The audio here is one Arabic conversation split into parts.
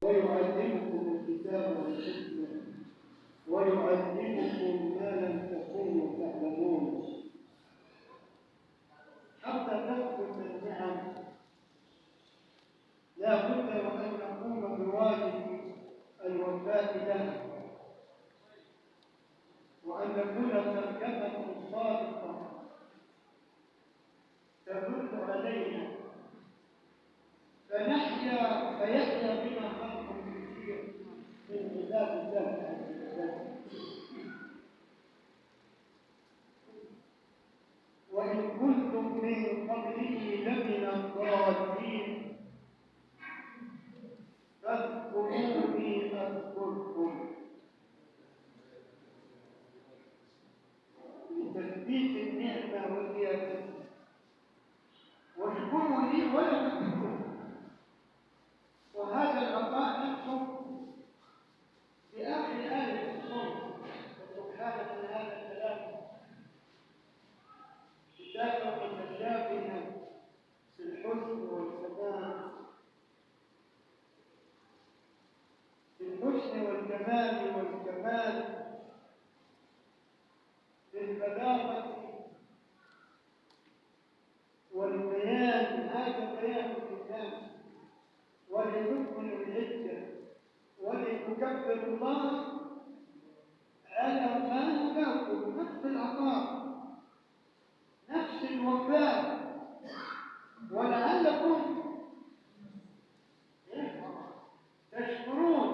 ويعلمكم الكتاب والحكمة ويعلمكم ما لم تكونوا تعلمون حتى تثبت النعم. لا بد وأن نقوم بواجب الوفاء لها، وأن نكون ترجمة صادقة تدل علينا فيحيا بنا خلق كثير من عباد الله عز وجل. وإن كنتم من قبله لمن الضالين فاذكروني أذكركم. لتثبيت النعمة وزيادتها. واشكروا لي ولا تكفروا. وهذا العطاء نفسه في آخر آية الصوم سبحانه من هذا الكلام كتابا متشابها في الحسن والكمال، في الحسن والكمال في البلاغة والبيان. هذا بيان الكتاب ولتكملوا العدة ولتكبروا الله على ما هداكم. نفس العطاء نفس الوفاء ولعلكم تشكرون.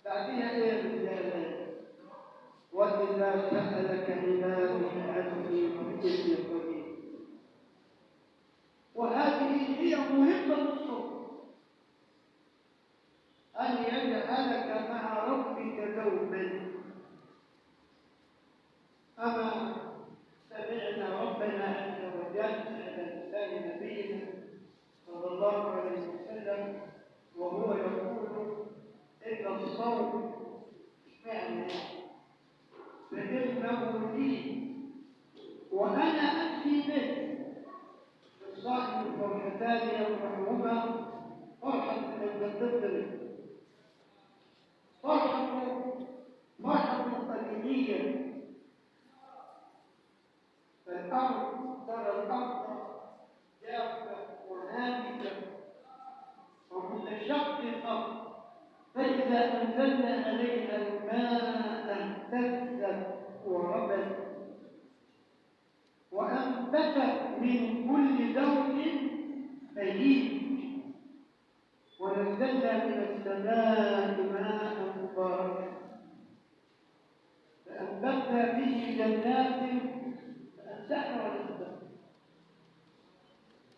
بعدها ايه الرجال؟ وإذا سألك عبادي عني فإني قريب. وهذه هي مهمة الصوم، أن يجعلك مع ربك دوما. أما سمعنا ربنا عز وجل على لسان نبينا صلى الله عليه وسلم وهو يقول إن الصوم فعلا فإنه لي وأنا أتي به. الصائم فرحتان يفرحهما فرحة التدبر، فرحة قلبية. فالأرض ترى الأرض جافة وهامدة ومتشققة، فإذا أنزلنا عليها الماء اهتزت وربت وأنبتت من كل زوج بهيج. ونزلنا من السماء ماء مباركا فأنبتنا به جنات فأنزلنا رزقا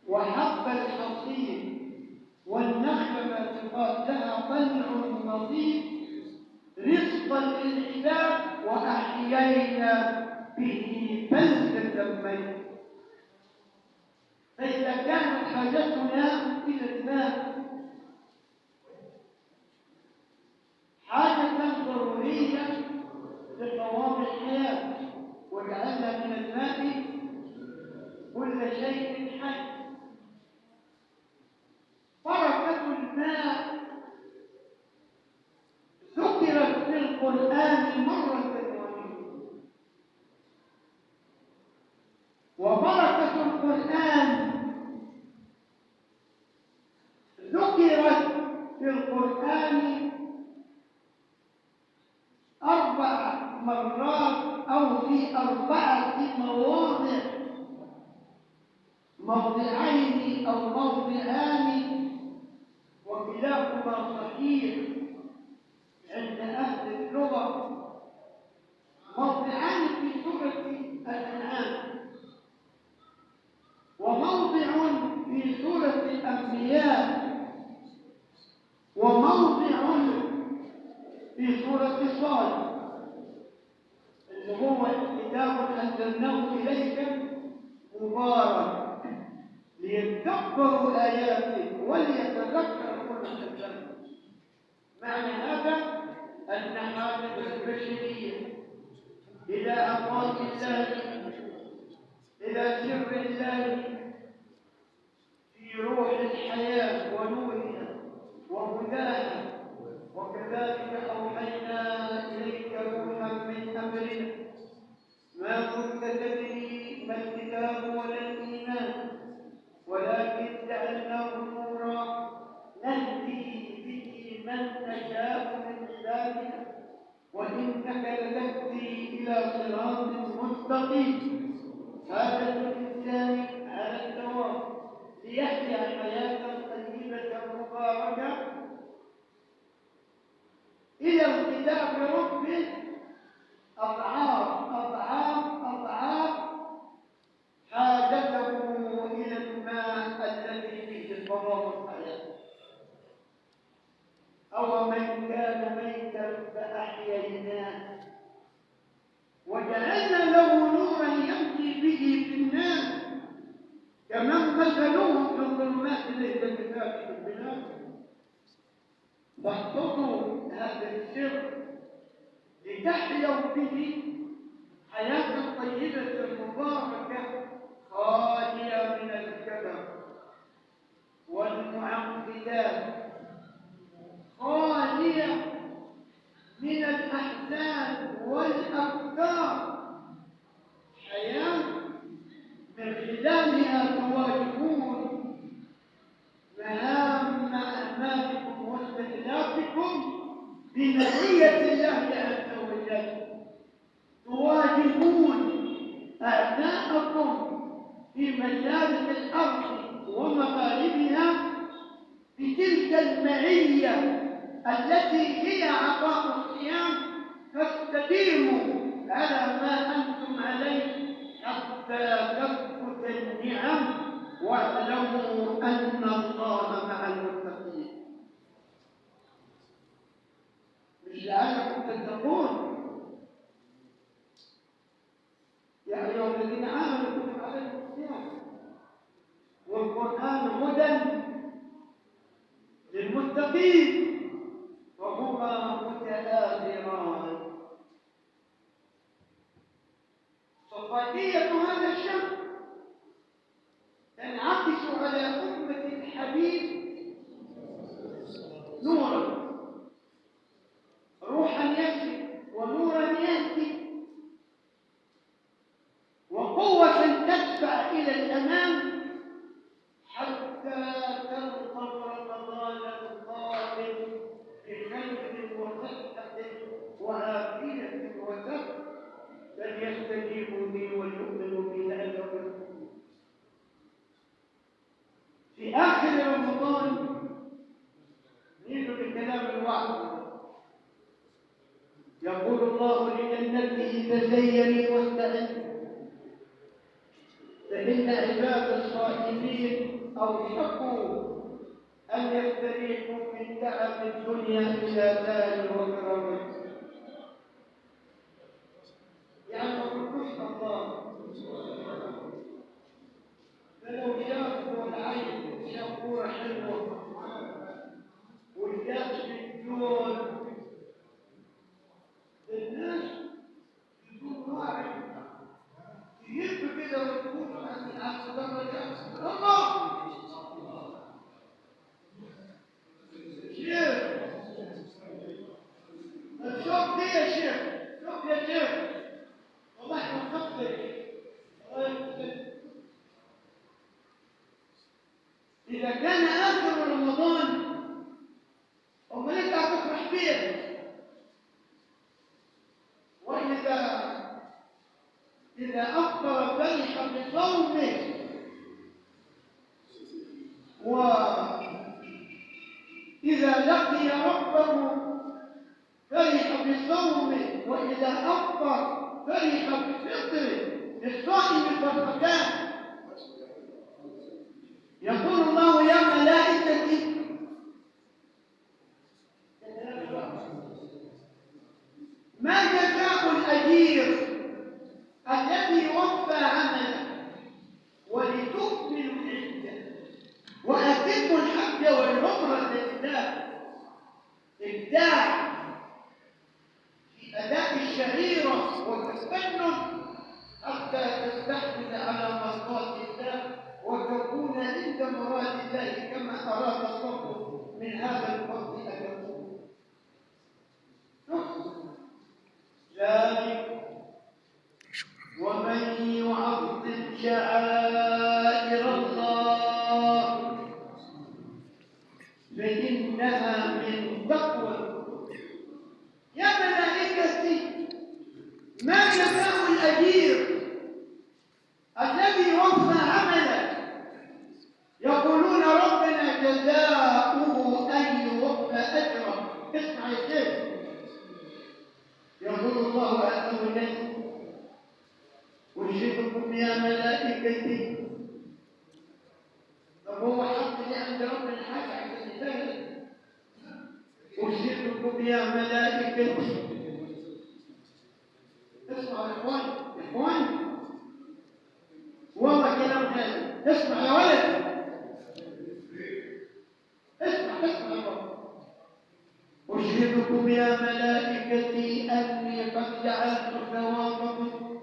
وحب الحصيد والنخل باسقات لها طلع نضيد رزقا للعباد وأحيينا به بلدة ميتا. فإذا كانت حاجتنا إلى الماء حاجة ضرورية لقوام الحياة، وجعلنا من الماء كل شيء حي. بركة الماء ذكرت في القرآن مرة واحدة، وبركة القرآن ذكرت في القرآن 4 مرات أو في 4 مواضع، موضعين أو موضعان وكلاهما صحيح عند أهل اللغة. موضعان في سورة الأنعام وموضع في سورة الأنبياء وموضع في سورة صاد اللي هو كتاب أنزلناه إليك مبارك ليتدبروا آياته وليتذكر كل الألباب. معنى هذا أن حاجة البشرية إلى أقوال الله، إلى سر الله في روح الحياة ونورها وهداها وإنك لتهدي إلى صراط مستقيم. هذا الإنسان على الدوام ليحيا حياة طيبة مباركة إلى الكتاب ربه أضعاف أضعاف أضعاف حاجته إلى الماء الذي فيه قرار الحياة. أو من كان ميتا فأحييناه وجعلنا له نورا يمشي به في الناس كمن مثلوه في الظلمات ليس بكافٍ بالله. واحفظوا هذا السر لتحيوا به حياة طيبة مباركة خالية من الكبر والمعقدات، خالية من الأحزان والأفكار، حياة من خلالها تواجهون مهام أعمالكم واستهدافكم بمعية الله عز وجل. تواجهون أعداءكم في مشارق الأرض ومغاربها بتلك المعية التي هي عطاء الصيام، فاستقيموا على ما أنتم عليه حتى تثبت النعم، واعلموا أن الله مع المتقين. مش لعلكم تتقون يا أيها الذين آمنوا كتب عليكم الصيام والقرآن هدى للمتقين وهما متآثران. صفاتية هذا الشهر تنعكس على أمة الحبيب نورا، روحا يكفي ونورا يهدي وقوة تدفع إلى الأمام حتى تلقى رمضان القادم بخير وصحة وعافية وسر. فليستجيبوا لي وليؤمنوا بي لعلهم يرشدون. في آخر رمضان نيجي بكلام الوعد، يقول الله لجنته تزيني واستعدي فإن عباد الصائمين أوشكوا أن يستريحوا من تعب الدنيا إلى دار وكرامة. يعني ما قلتوش الله فلو شافوا العين شافوها حلوة والكاس بالجول الناس بدون واعي يجيب كده ويقول عن درجات الله شيخ شوف دي يا شيخ، شوف يا شيخ والله مصدق. إذا كان آخر رمضان أمال أنت هتفرح فين؟ إذا أفطر فرح بصومه وإذا لقي ربه فرح بصومه وإذا أفطر فرح بفطره. للصائم فرحتان. يقول الله يا ملائكتي ما جزاء الأجير الذي وفى عمله ولتكملوا العدة وأتموا الحج والعمرة لله. إبداع في أداء الشعيرة والتفنن حتى تستحمل على مرضات الله وتكون عند مراد الله كما أراد الله من هذا الفضل أن يكون. ذلك ومن يعظم شعائر الله فإنها من تقوى. يا ملائكتي ما جزاء الأجير الذي وفى عمله؟ يقولون ربنا جزاؤه أن يوفى أجره. اسمع يا شيخ، يقول الله عز وجل: أشهدكم يا ملائكتي. طب هو حق اللي عند ربنا حاجة عشان يسهل. أشهدكم يا ملائكتي. اسمع يا إخوان، والله كلام حلو. اسمع يا ولد، اسمع يا رب. أشهدكم يا ملائكتي أني قد جعلت ثوابكم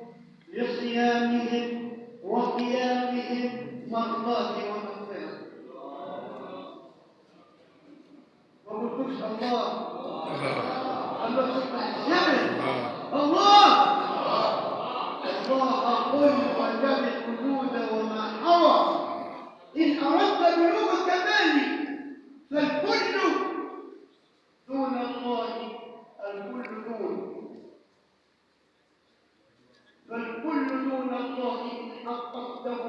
لصيامهم وقيامهم مرضاتي ومغفرة. ما قلتوش الله؟ الله سبحانه الجبل. الله أقول وجب الوجود وما حوى. إن أردت بلوغ كمالي فالكل دون الله، الكل فالكل دون الله إن حققته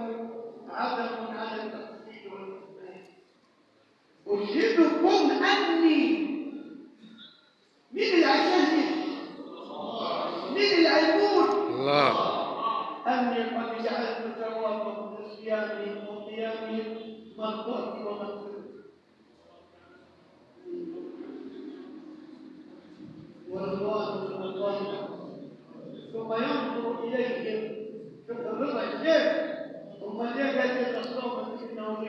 عدم على التقصير والإثبات. أشهدكم أني، مين العزيز؟ مين العيبون؟ الله. أني قد جعلت ثوابهم لصيامهم وقيامهم مرضاتي ومغفرتي. والله ثم ينظر إليهم. شوف الرضا الشيخ. ثم ليه قال لي تصوم انه لي